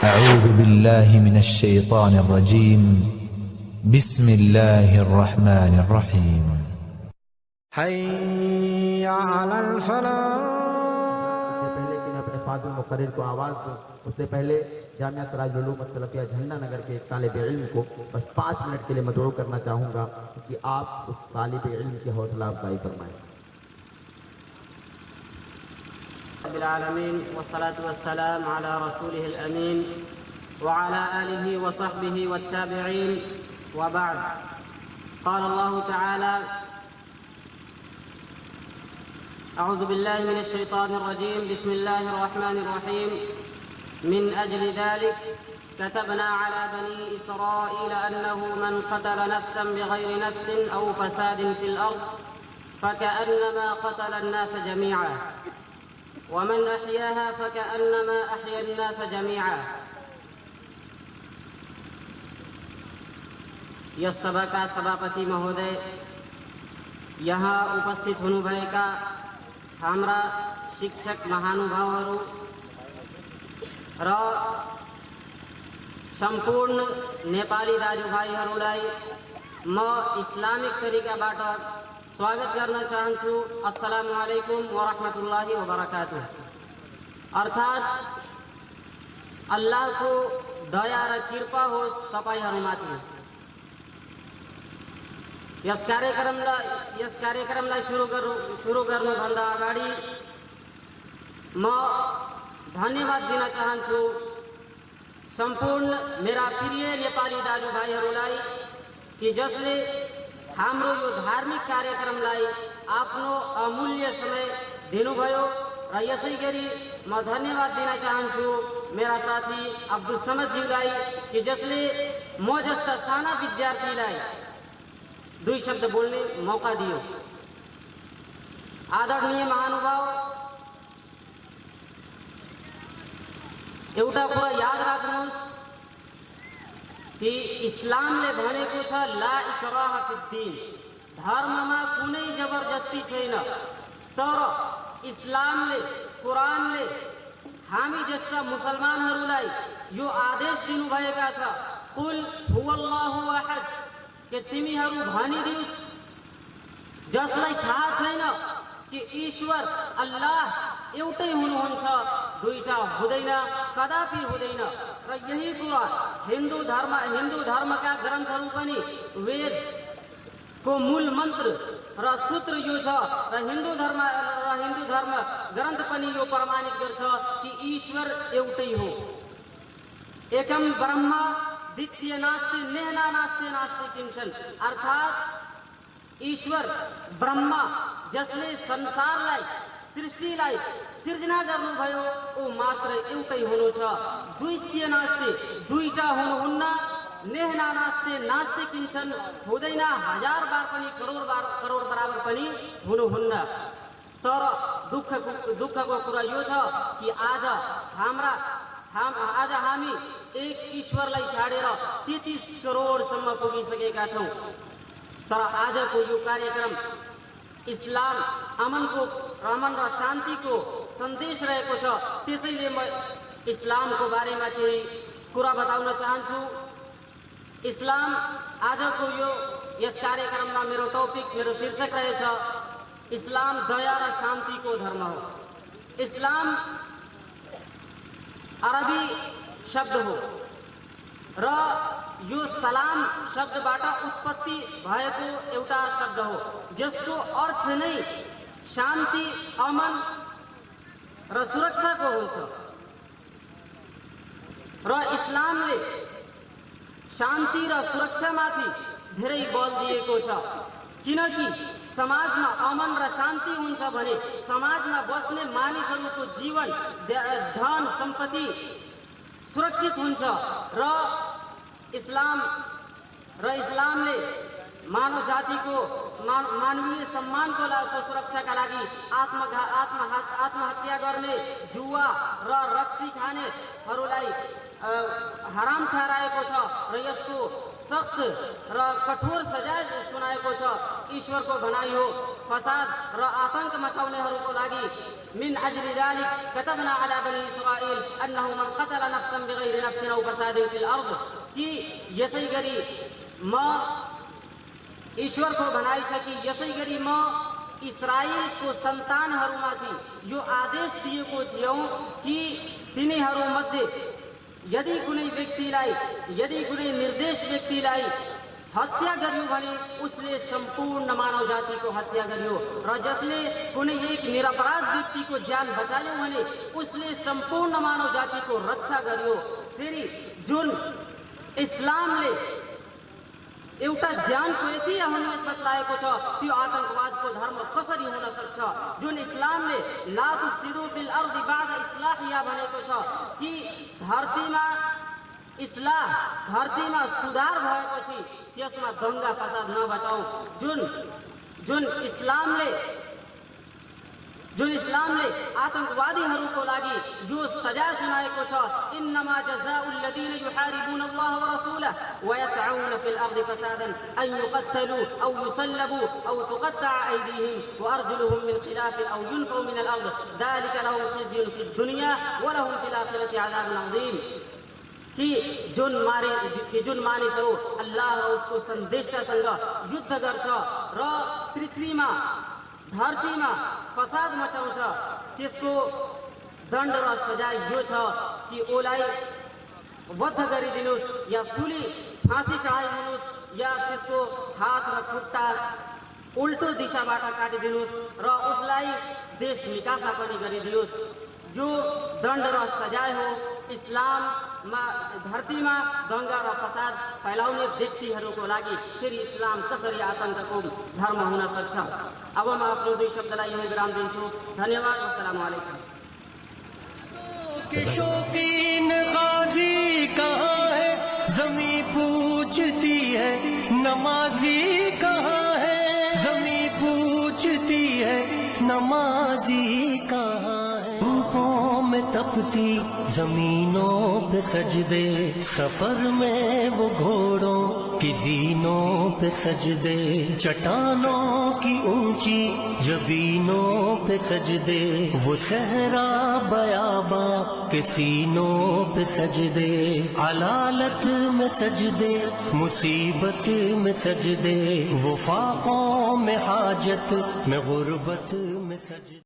أعوذ بالله من الشيطان الرجيم بسم الله الرحمن الرحيم حي على الفلاح। पहले कि मैं अपने फाजिल मुकर्रिर को आवाज़ दूं, उससे पहले जामिया सराजुल उलूम असलफिया झंडा नगर के एक तालिब इल्म को बस 5 मिनट के लिए मदऊ करना चाहूँगा कि आप उस तालिब इल्म की हौसला अफजाई फरमाएं। रब्बिल आलमीन वस्सलातु वस्सलाम अला रसूलिहिल अमीन व अला आलिहि व सहबिहि वत्ताबिईन व बअद। क़ाल अल्लाहु तआला अऊज़ु बिल्लाहि मिनश शैतानिर रजीम बिस्मिल्लाहिर रहमानिर रहीम मिन अजलि ज़ालिक कतबना अला बनी इसराईल अन्नहु मन क़तल नफ्सन बिग़ैरि नफ्सिन औ फ़सादिन फ़िल अर्ज़ फ़कअन्नमा क़तला अन्नास जमीअन वमन अहयाहा फ़कअन्नमा अहया अन्नास जमीअन। यस सभा का सभापति महोदय, यहाँ उपस्थित हुनुभएका हाम्रा शिक्षक महानुभावहरू र सम्पूर्ण नेपाली दाजुभाइहरूलाई म इस्लामिक तरिकाबाट स्वागत गर्न चाहन्छु। अस्सलामु अलैकुम व रहमतुल्लाहि व बरकातुह। अर्थात अल्लाहको दया र कृपा होस् तपाईहरुमाथि। यस कार्यक्रमलाई सुरु गर्नुभन्दा अगाडि म धन्यवाद दिन चाहन्छु सम्पूर्ण मेरा प्रिय नेपाली दाजुभाइहरूलाई कि जसले हाम्रो यो धार्मिक कार्यक्रमलाई आफ्नो अमूल्य समय दिनुभयो र यसैगरी म धन्यवाद दिन चाहन्छु मेरा साथी अब्दुल समद ज्यूलाई कि जसले म जस्ता साना विद्यार्थीलाई 2 शब्द बोल्ने मौका दियो। आदरणीय महानुभाव, एउटा कुरा याद राख्नुहोस् कि इस्लामले भनेको छ ला इक्राह फिद्दीन, धर्ममा कुनै जबरजस्ती छैन। तर इस्लामले, कुरानले हामी जस्ता मुसलमानहरूलाई यो आदेश दिनुभएका छ कुल हुवल्लाहु अहद, कि तिमीहरू भनिदियोस् जसलाई थाहा छैन कि ईश्वर अल्लाह एउटै हुनुहुन्छ, दुईटा हुँदैन, कदापि हुँदैन। र यही कुरा हिन्दू धर्मका ग्रन्थहरू पनि वेद को मूल मन्त्र र सूत्र यो छ र हिन्दू धर्म ग्रन्थ पनि यो प्रमाणित गर्छ कि ईश्वर एउटै हो। एकम ब्रह्म द्वितीय नास्ति नेहना नास्ति नास्ति किंचन। अर्थात ईश्वर ब्रह्मा जसले संसारलाई, सृष्टिलाई सिर्जना गर्नुभयो ओ मात्र एउटै हुनु छ। द्वितीय नास्ति, दुईटा हुनुहुन्न। नेहना नास्ति नास्ति किंचन, हुँदैन, 1000 बार पनि करोड बराबर पनि हुनुहुन्न। तर दुःखको कुरा यो छ कि आज हामी एक ईश्वरलाई छाडेर 33 करोडसम्म पुगिसकेका छौं। तर आजको यो कार्यक्रम इस्लाम अमन र शान्तिको सन्देश रहेको छ। त्यसैले म इस्लामको बारेमा केही कुरा बताउन चाहन्छु। इस्लाम आजको यस कार्यक्रममा मेरो टपिक, मेरो शीर्षक रहेछ इस्लाम दया र शान्तिको धर्म हो। इस्लाम अरबी शब्द हो र यो सलाम शब्दबाट उत्पत्ति भएको एउटा शब्द हो जसको अर्थ नै शान्ति, अमन र सुरक्षाको हुन्छ। र इस्लामले शान्ति र सुरक्षामाथि धेरै बल दिएको छ, किनकि समाजमा अमन र शान्ति हुन्छ भने समाजमा बस्ने मानिसहरूको जीवन, धन, सम्पत्ति सुरक्षित हुन्छ। र इस्लामले मानव जातिको मानवीय सम्मानको सुरक्षाका लागि आत्महत्या गर्ने, जुवा र रक्सी खानेहरूलाई हराम ठहराएको छ र यसको सख्त र कठोर सजाय सुनाएको छ। ईश्वरको भनाइ हो फसाद र आतंक मचाउनेहरूको लागि मिन अजली ज़ालिक कतबना अला बनी इसराइल अन्नहु मन क़तल नफ्सन बिग़ैरि नफ्सिन औ फसादिन फिल अर्द कि यसै गरी म ईश्वरको भनाइ छ कि यसै गरी म इस्राएलको सन्तानहरूमाथि यो आदेश दिएको थियौँ कि तिनीहरूमध्ये यदि कुनै व्यक्तिलाई यदि कुनै निर्देश व्यक्तिलाई हत्या गर्यो भने उसले सम्पूर्ण मानव जातिको हत्या गर्यो र जसले कुनै एक निरपराध व्यक्तिको ज्यान बचायो भने उसले सम्पूर्ण मानव जातिको रक्षा गर्यो। फेरि जुन इस्लामले एउटा ज्यानको यति अहमियत बतलाएको छ त्यो आतंकवादको धर्म कसरी हुन सक्छ? जुन इस्लामले ला तुफसिदु फिल अर्दि बाद इस्लाहिया भनेको छ कि धरतीमा सुधार भएपछि त्यसमा दंगा फसाद नबचाऊ। जुन इस्लामले आतंकवादीहरूको लागि जो सजा सुनाएको छ इन्नमा जज़ाउल लदीना युहारिबून अल्लाह व रसूलहु व यसऊन फिल अर्दि फसादन अन युक़त्तलू औ युसल्लबू औ तुक़त्तअ अयदीहिम व अर्जुलुहुम मिन खिलाफ औ युनफू मिन अल अर्द ज़ालिका लहुम खिज़्युन फिद दुनिया व लहुम फिल आखिरति अज़ाबुन अज़ीम। कि जुन मानिसहरू अल्लाह र उसको सन्देशसँग युद्ध गर्छ र पृथ्वीमा धरतीमा फसाद मचाउँछ त्यसको दण्ड र सजाय यो छ कि ओलाई वध गरिदिनुस् या सुली फाँसी चढाइदिनुस् या त्यसको हात र खुट्टा उल्टो दिशाबाट काटिदिनुस् र उसलाई देश निकासा पनि गरिदियोस्। यो दण्ड र सजाय हो इस्लाममा धरतीमा दंगा र फसाद फैलाउने व्यक्तिहरूको लागि। फेरि इस्लाम कसरी आतंकको धर्म हुन सक्छ? अब म आफ्नो दुई शब्दलाई यही विराम दिन्छु। धन्यवाद। अस्सलाम वालेकुम। शौकीन गाजी कहाँ है जमी पूछती है, नमाजी कहाँ है जमी पूछती है, नमाजी कहाँ है। धूपों में तपती जमीनों पे सजदे, सफर में वो घोड़ों की जीनों पे सजदे, चट्टानों की ऊंची जबीनों पे सजदे, वो सहरा बयाबा के सीनों पे सजदे, अलालत में सजदे, मुसीबत में सजदे, वो फाकों में हाजत में गुर्बत में सजदे।